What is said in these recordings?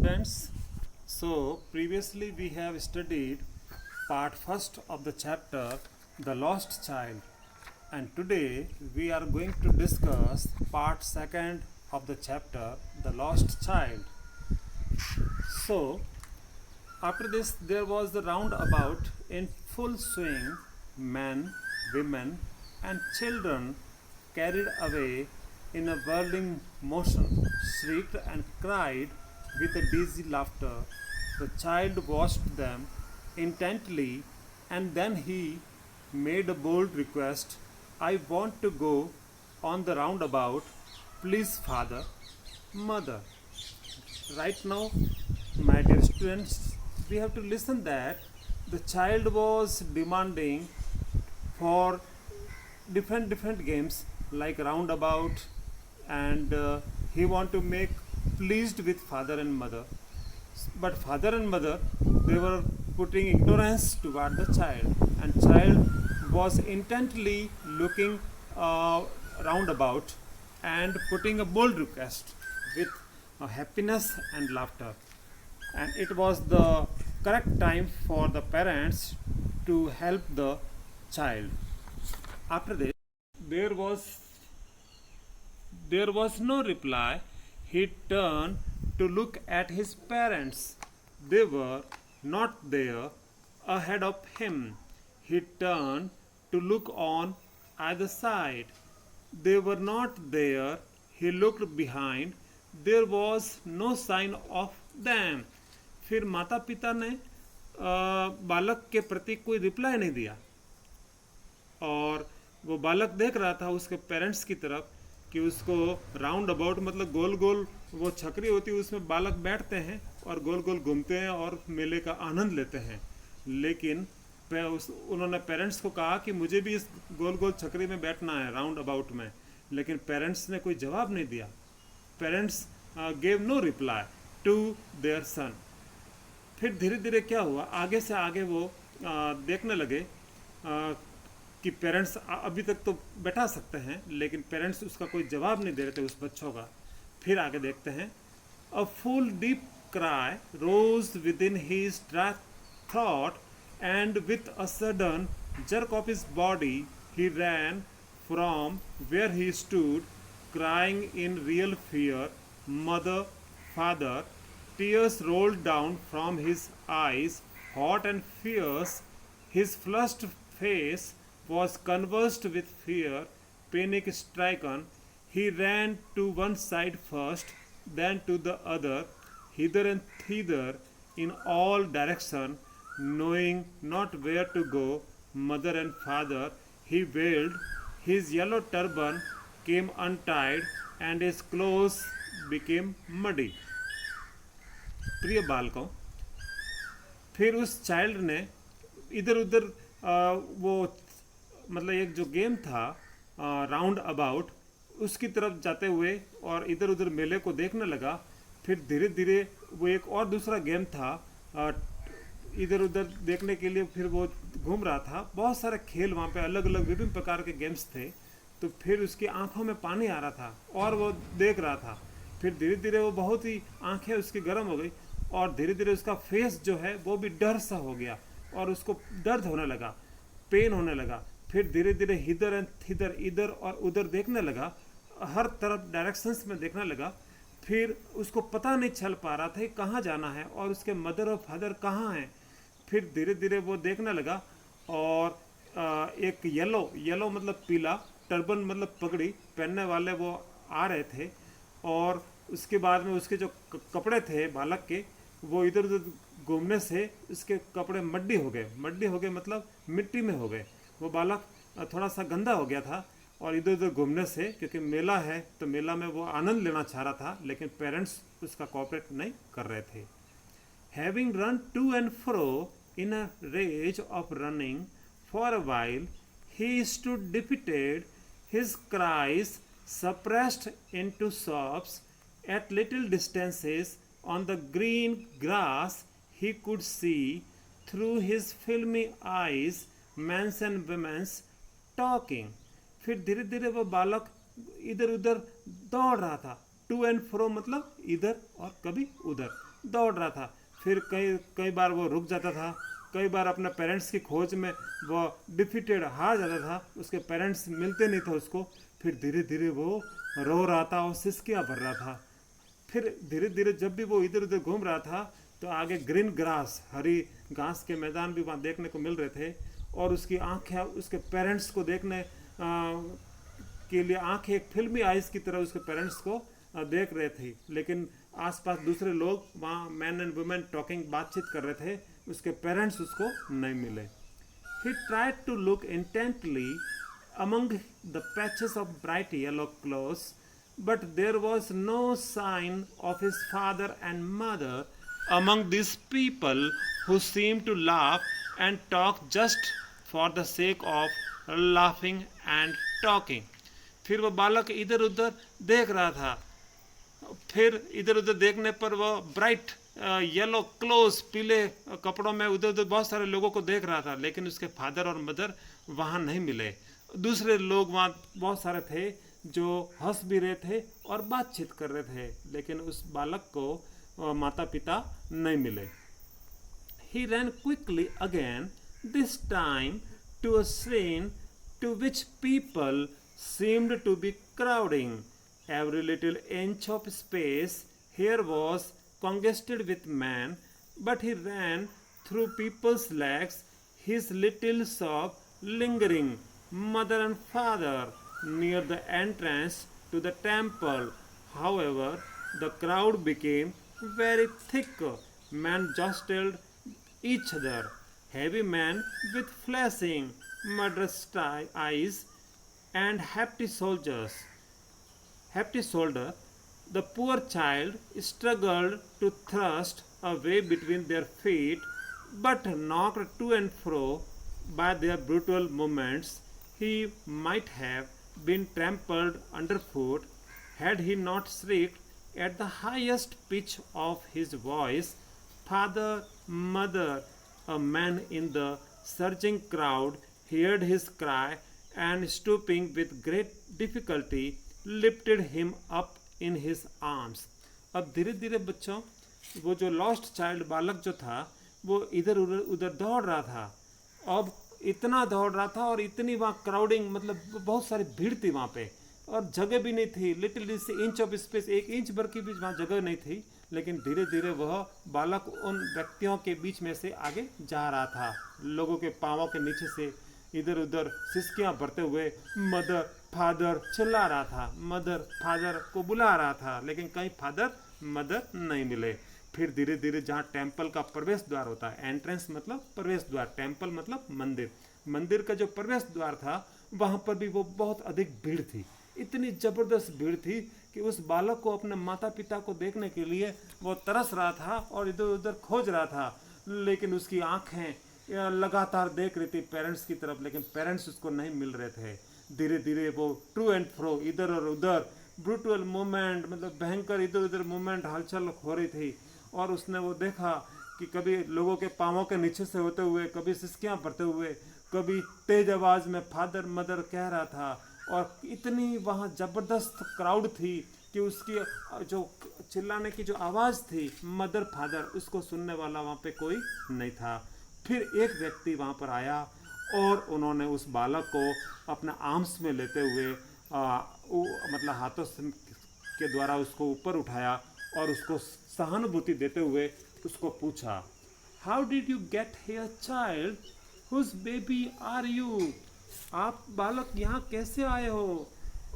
students. So previously we have studied part first of the chapter The Lost Child, and today we are going to discuss part second of the chapter The Lost Child. So after this there was the roundabout in full swing. Men, women and children carried away in a whirling motion, shrieked and cried with a dizzy laughter. The child watched them intently and then he made a bold request. I want to go on the roundabout. Please, father, mother. Right now, my dear students, we have to listen that the child was demanding for different games like roundabout, and he want to make pleased with father and mother, but father and mother, they were putting ignorance toward the child, and child was intently looking roundabout and putting a bold request with happiness and laughter, and it was the correct time for the parents to help the child. After this, there was there was no reply. He turned to look at his parents. They were not there ahead of him. He turned to look on either side. They were not there. He looked behind. There was no sign of them. फिर माता पिता ने बालक के प्रति कोई reply नहीं दिया, और वो बालक देख रहा था उसके पेरेंट्स की तरफ कि उसको राउंड अबाउट, मतलब गोल गोल वो छकरी होती है, उसमें बालक बैठते हैं और गोल गोल घूमते हैं और मेले का आनंद लेते हैं। लेकिन उन्होंने पेरेंट्स को कहा कि मुझे भी इस गोल गोल छकरी में बैठना है, राउंड अबाउट में, लेकिन पेरेंट्स ने कोई जवाब नहीं दिया। Parents gave no reply to their son. फिर धीरे धीरे क्या हुआ, आगे से आगे वो देखने लगे कि पेरेंट्स अभी तक तो बैठा सकते हैं, लेकिन पेरेंट्स उसका कोई जवाब नहीं दे रहे थे उस बच्चों का। फिर आगे देखते हैं, a full deep cry rose within his thought and with a sudden jerk of his body he ran from where he stood, crying in real fear, mother, father. Tears rolled down from his eyes, hot and fierce. His flushed face was convulsed with fear. Panic stricken, he ran to one side first, then to the other, hither and thither, in all directions, knowing not where to go. Mother and father, he wailed. His yellow turban came untied, and his clothes became muddy. प्रिय बालकों, फिर उस child ने इधर उधर वो, मतलब एक जो गेम था राउंड अबाउट, उसकी तरफ जाते हुए और इधर उधर मेले को देखने लगा। फिर धीरे धीरे वो एक और दूसरा गेम था, इधर उधर देखने के लिए फिर वो घूम रहा था। बहुत सारे खेल वहाँ पे, अलग अलग विभिन्न प्रकार के गेम्स थे। तो फिर उसकी आंखों में पानी आ रहा था और वो देख रहा था। फिर धीरे धीरे वो बहुत ही आंखें उसकी गर्म हो गई, और धीरे धीरे उसका फेस जो है वो भी डर सा हो गया, और उसको दर्द होने लगा, पेन होने लगा। फिर धीरे धीरे इधर एंड इधर, इधर और उधर देखने लगा, हर तरफ डायरेक्शंस में देखने लगा। फिर उसको पता नहीं चल पा रहा था कि कहाँ जाना है और उसके मदर और फादर कहाँ हैं। फिर धीरे धीरे वो देखने लगा, और एक येलो मतलब पीला, टर्बन मतलब पगड़ी पहनने वाले वो आ रहे थे। और उसके बाद में उसके जो कपड़े थे बालक के, वो इधर उधर घूमने से उसके कपड़े मड्डी हो गए, मतलब मिट्टी में हो गए। वो बालक थोड़ा सा गंदा हो गया था, और इधर उधर घूमने से, क्योंकि मेला है तो मेला में वो आनंद लेना चाह रहा था, लेकिन पेरेंट्स उसका कोऑपरेट नहीं कर रहे थे। Having run to and fro in a rage of running for a while, he stood defeated, his cries suppressed into sobs. At little distances on the green grass, he could see through his filmy eyes men and women talking. फिर धीरे धीरे वो बालक इधर उधर दौड़ रहा था, टू एंड फ्रो मतलब इधर और कभी उधर दौड़ रहा था। फिर कई कई बार वो रुक जाता था, कई बार अपने पेरेंट्स की खोज में वो डिफीटेड हार जाता था, उसके पेरेंट्स मिलते नहीं थे उसको। फिर धीरे धीरे वो रो रहा था और सिसकियाँ भर रहा था। फिर धीरे धीरे जब भी वो इधर उधर घूम रहा था तो आगे ग्रीन ग्रास, हरी घास के मैदान भी वहाँ देखने को मिल रहे थे, और उसकी आंखें उसके पेरेंट्स को देखने के लिए आंखें एक फिल्मी आइज की तरह उसके पेरेंट्स को देख रहे थे। लेकिन आसपास दूसरे लोग वहाँ मैन एंड वुमेन टॉकिंग बातचीत कर रहे थे, उसके पेरेंट्स उसको नहीं मिले। He tried to look intently among the patches of bright yellow clothes, but there was no sign of his father and mother among these people who seemed to laugh and talk just for the sake of laughing and talking. फिर वो बालक इधर उधर देख रहा था। फिर इधर उधर देखने पर वो ब्राइट येलो क्लोज, पीले कपड़ों में उधर उधर बहुत सारे लोगों को देख रहा था, लेकिन उसके फादर और मदर वहाँ नहीं मिले। दूसरे लोग वहाँ बहुत सारे थे जो हंस भी रहे थे और बातचीत कर रहे थे, लेकिन उस बालक को माता पिता नहीं मिले। He ran quickly again, this time to a scene to which people seemed to be crowding. Every little inch of space here was congested with men, but he ran through people's legs, his little sob lingering. Mother and father near the entrance to the temple. However, the crowd became very thick. Men jostled each other. Heavy men with flashing, murderous eyes and hefty shoulder. The poor child struggled to thrust a way between their feet, but knocked to and fro by their brutal movements, he might have been trampled underfoot had he not shrieked at the highest pitch of his voice, "Father, mother!" A man in the surging crowd heard his cry and, stooping with great difficulty, lifted him up in his arms. अब धीरे धीरे बच्चों वो जो lost child बालक जो था वो इधर उधर उधर दौड़ रहा था। अब इतना दौड़ रहा था और इतनी वहाँ क्राउडिंग, मतलब बहुत सारी भीड़ थी वहाँ पे, और जगह भी नहीं थी। Little inch of space, 1 inch भर की भी वहाँ जगह नहीं थी। लेकिन धीरे धीरे वह बालक उन व्यक्तियों के बीच में से आगे जा रहा था, लोगों के पाँवों के नीचे से इधर उधर सिसकियाँ भरते हुए मदर फादर चिल्ला रहा था, मदर फादर को बुला रहा था, लेकिन कहीं फादर मदर नहीं मिले। फिर धीरे धीरे जहाँ टेम्पल का प्रवेश द्वार होता है, एंट्रेंस मतलब प्रवेश द्वार, टेम्पल मतलब मंदिर, मंदिर का जो प्रवेश द्वार था वहाँ पर भी वो बहुत अधिक भीड़ थी। इतनी ज़बरदस्त भीड़ थी कि उस बालक को अपने माता पिता को देखने के लिए वो तरस रहा था और इधर उधर खोज रहा था, लेकिन उसकी आँखें लगातार देख रही थी पेरेंट्स की तरफ, लेकिन पेरेंट्स उसको नहीं मिल रहे थे। धीरे धीरे वो टू एंड फ्रो, इधर और उधर, ब्रूटल मूवमेंट, मतलब भयंकर इधर उधर मूवमेंट, हलचल हो रही थी। और उसने वो देखा कि कभी लोगों के पाँवों के नीचे से होते हुए, कभी सिसकियाँ भरते हुए, कभी तेज आवाज़ में फादर मदर कह रहा था, और इतनी वहाँ ज़बरदस्त क्राउड थी कि उसकी जो चिल्लाने की जो आवाज़ थी मदर फादर, उसको सुनने वाला वहाँ पे कोई नहीं था। फिर एक व्यक्ति वहाँ पर आया और उन्होंने उस बालक को अपना आर्म्स में लेते हुए मतलब हाथों के द्वारा उसको ऊपर उठाया और उसको सहानुभूति देते हुए उसको पूछा, how did you get here child, whose baby are you? आप बालक यहाँ कैसे आए हो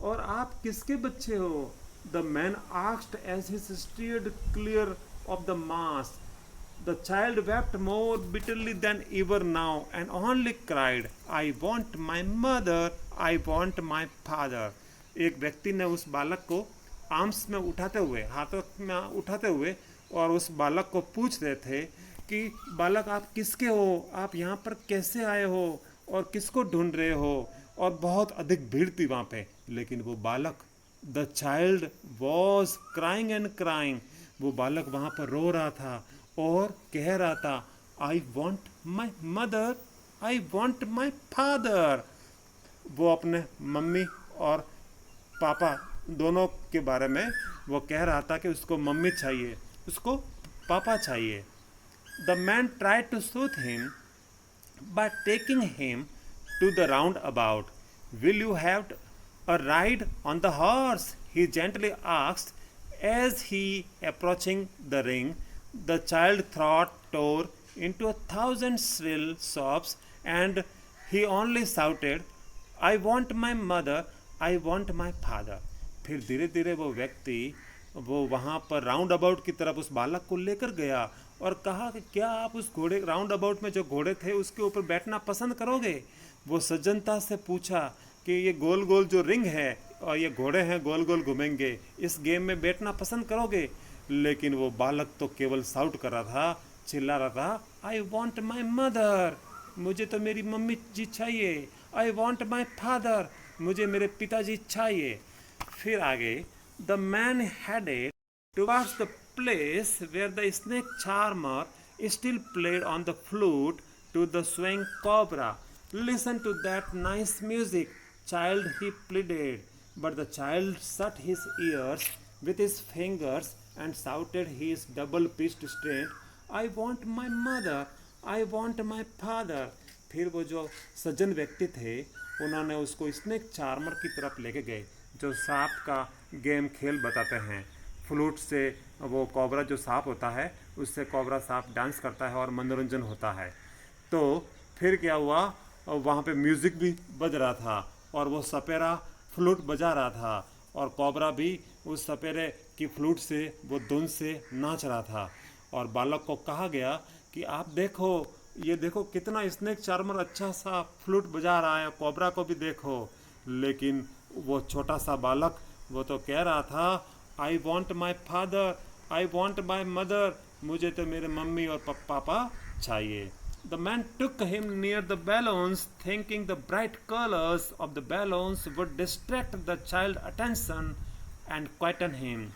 और आप किसके बच्चे हो? The man asked as he steered clear of the mass. The child wept more bitterly than ever now and only cried, I want my mother, I want my father. एक व्यक्ति ने उस बालक को आर्म्स में उठाते हुए, हाथों में उठाते हुए, और उस बालक को पूछ रहे थे कि बालक आप किसके हो, आप यहाँ पर कैसे आए हो और किसको ढूंढ रहे हो? और बहुत अधिक भीड़ थी वहाँ पे, लेकिन वो बालक, the child was crying and crying, वो बालक वहाँ पर रो रहा था और कह रहा था, आई want my mother, I want my father. वो अपने मम्मी और पापा दोनों के बारे में वो कह रहा था कि उसको मम्मी चाहिए, उसको पापा चाहिए। The man tried to soothe him by taking him to the roundabout. Will you have a ride on the horse? He gently asked as he approaching the ring. The child throat tore into 1,000 shrill sobs and he only shouted, I want my mother, I want my father. फिर धीरे धीरे वो व्यक्ति वो वहाँ पर round about की तरफ उस बालक को लेकर गया और कहा कि क्या आप उस घोड़े राउंड अबाउट में जो घोड़े थे उसके ऊपर बैठना पसंद करोगे। वो सज्जनता से पूछा कि ये गोल गोल जो रिंग है और ये घोड़े हैं गोल गोल घूमेंगे, इस गेम में बैठना पसंद करोगे। लेकिन वो बालक तो केवल साउट कर रहा था, चिल्ला रहा था, आई वॉन्ट माई मदर, मुझे तो मेरी मम्मी जी चाहिए। आई वॉन्ट माई फादर, मुझे मेरे पिताजी चाहिए। फिर आगे, the man headed towards the place where the snake charmer still played on the flute to the swaying cobra. Listen to that nice music, child, he pleaded. But the child shut his ears with his fingers and shouted his double-pitched strain, I want my mother, I want my father. फिर वो जो सज्जन व्यक्ति थे उन्होंने उसको snake charmer की तरफ लेके गए, जो सांप का गेम खेल बताते हैं। फ्लूट से वो कोबरा जो सांप होता है उससे कोबरा सांप डांस करता है और मनोरंजन होता है। तो फिर क्या हुआ, वहाँ पे म्यूज़िक भी बज रहा था और वो सपेरा फ्लूट बजा रहा था और कोबरा भी उस सपेरे की फ्लूट से वो धुन से नाच रहा था। और बालक को कहा गया कि आप देखो, ये देखो कितना स्नेक चार्मर अच्छा सा फ्लूट बजा रहा है, कोबरा को भी देखो। लेकिन वो छोटा सा बालक वो तो कह रहा था, आई want my father, I want my mother, मुझे तो मेरे मम्मी और पापा चाहिए। The man took him near the balloons thinking the bright colours of the balloons would distract the child attention and quieten him.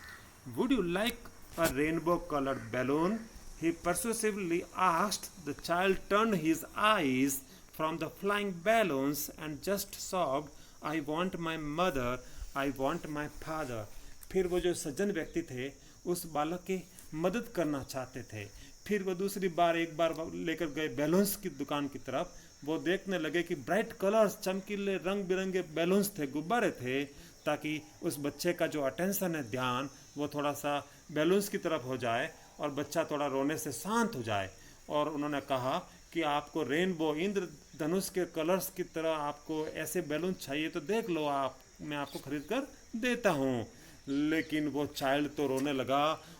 Would you like a rainbow coloured balloon? He persuasively asked. The child turned his eyes from the flying balloons and just sobbed, I want my mother, I want my father. फिर वो जो सज्जन व्यक्ति थे उस बालक की मदद करना चाहते थे। फिर वो दूसरी बार एक बार लेकर गए बैलून्स की दुकान की तरफ। वो देखने लगे कि ब्राइट कलर्स, चमकीले रंग बिरंगे बैलून्स थे, गुब्बारे थे, ताकि उस बच्चे का जो अटेंशन है, ध्यान, वो थोड़ा सा बैलून्स की तरफ हो जाए और बच्चा थोड़ा रोने से शांत हो जाए। और उन्होंने कहा कि आपको रेनबो, इंद्रधनुष के कलर्स की तरह आपको ऐसे बैलून चाहिए तो देख लो, आप, मैं आपको खरीद कर देता हूँ। लेकिन वो चाइल्ड तो रोने लगा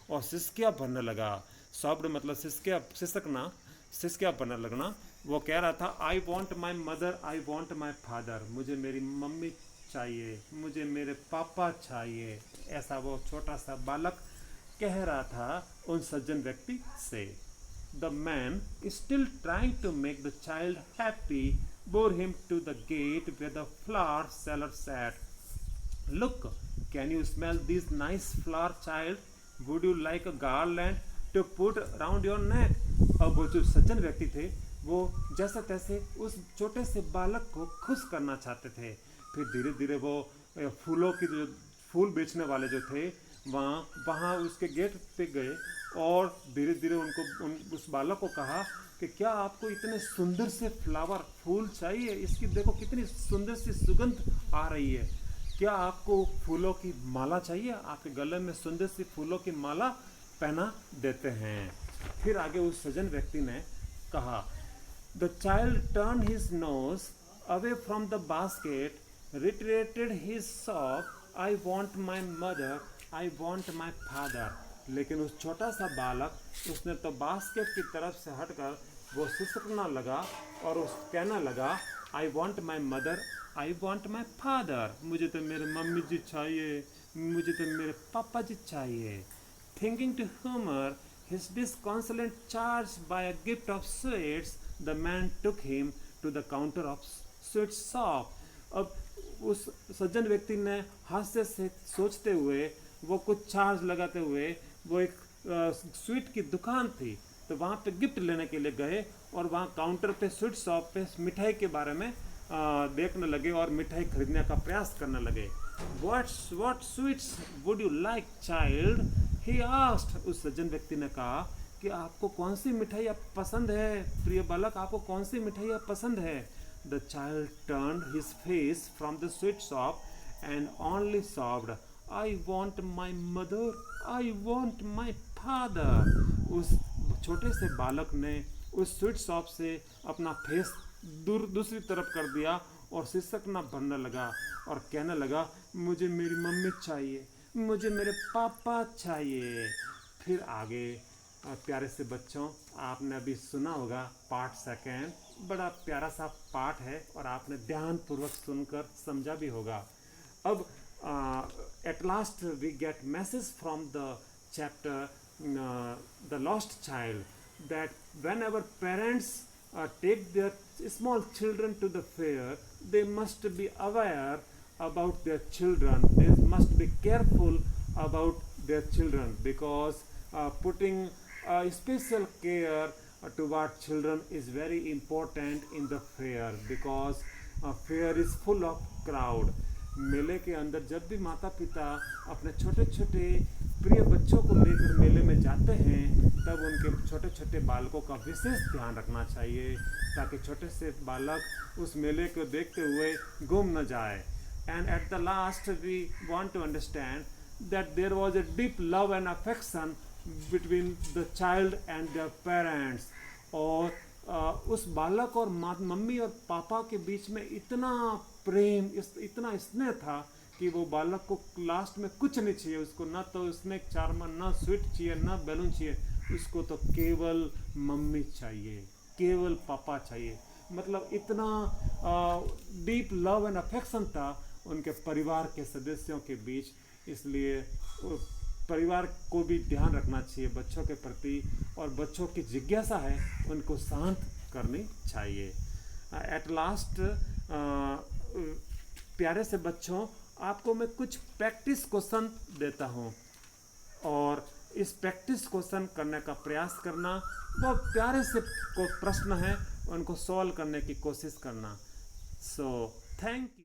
और सिसकियाँ भरने लगा। सॉफ्ट मतलब सिसकना, सिसकियाँ भरने लगना। वो कह रहा था, आई want my mother, I want my father, मुझे मेरी मम्मी चाहिए, मुझे मेरे पापा चाहिए। ऐसा वो छोटा सा बालक कह रहा था उन सज्जन व्यक्ति से। The man still trying to make the child happy bore him to the gate where the flower seller sat. Look, can you smell these nice flower, child? Would you like a garland to put round your neck? अब वो जो सज्जन व्यक्ति थे वो जैसे तैसे उस छोटे से बालक को खुश करना चाहते थे। फिर धीरे धीरे वो फूलों की जो फूल बेचने वाले जो थे वहाँ उसके गेट पे गए और धीरे धीरे उस बालक को कहा कि क्या आपको इतने सुंदर से फ्लावर फूल चाहिए? इसकी देखो कितनी सुंदर सी सुगंध आ रही है। क्या आपको फूलों की माला चाहिए? आपके गले में सुंदर सी फूलों की माला पहना देते हैं। फिर आगे उस सज्जन व्यक्ति ने कहा, the child turn his nose away from the basket, retreated his sock, I want my mother, I want my father. लेकिन उस छोटा सा बालक उसने तो बास्केट की तरफ से हटकर वो सिसकना लगा और उस कहना लगा, आई want my mother, I want my father, मुझे तो मेरे मम्मी जी चाहिए, मुझे तो मेरे पापा जी चाहिए। Thinking to humour his disconsolate charge by a gift of sweets, the man took him to the counter of sweet shop. अब उस सज्जन व्यक्ति ने हास्य से सोचते हुए वो कुछ चार्ज लगाते हुए वो एक स्वीट की दुकान थी, तो वहाँ पे गिफ्ट लेने के लिए गए और वहाँ काउंटर पे स्वीट शॉप पे मिठाई के बारे में देखने लगे और मिठाई खरीदने का प्रयास करने लगे। what sweets would you like, child? He asked. उस सज्जन व्यक्ति ने कहा कि आपको कौन सी मिठाई पसंद है, प्रिय बालक, आपको कौन सी मिठाई पसंद है? The child turned his face from the sweet shop and only sobbed, I want my mother, I want my father. उस छोटे से बालक ने उस स्वीट शॉप से अपना फेस दूसरी तरफ कर दिया और सिसकना भरने लगा और कहने लगा, मुझे मेरी मम्मी चाहिए, मुझे मेरे पापा चाहिए। फिर आगे प्यारे से बच्चों, आपने अभी सुना होगा पार्ट सेकेंड, बड़ा प्यारा सा पार्ट है और आपने ध्यानपूर्वक सुनकर समझा भी होगा। अब at last we get message from the chapter the lost child that whenever parents take their small children to the fair, they must be aware about their children. They must be careful about their children because putting special care toward children is very important in the fair because fair is full of crowd. मेले के अंदर जब भी माता पिता अपने छोटे छोटे प्रिय बच्चों को लेकर मेले में जाते हैं तब उनके छोटे छोटे बालकों का विशेष ध्यान रखना चाहिए ताकि छोटे से बालक उस मेले को देखते हुए गुम न जाए। And at the last we want to understand that there was a deep love and affection between the child and their parents. और उस बालक और मम्मी और पापा के बीच में इतना प्रेम, इतना स्नेह था कि वो बालक को लास्ट में कुछ नहीं चाहिए, उसको ना तो स्नैक चार्मर, ना स्वीट चाहिए, ना बैलून चाहिए, उसको तो केवल मम्मी चाहिए, केवल पापा चाहिए। मतलब इतना डीप लव एंड अफेक्शन था उनके परिवार के सदस्यों के बीच। इसलिए परिवार को भी ध्यान रखना चाहिए बच्चों के प्रति और बच्चों की जिज्ञासा है उनको शांत करनी चाहिए। एट लास्ट प्यारे से बच्चों, आपको मैं कुछ प्रैक्टिस क्वेश्चन देता हूँ और इस प्रैक्टिस क्वेश्चन करने का प्रयास करना। बहुत प्यारे से प्रश्न है, उनको सॉल्व करने की कोशिश करना। So thank you.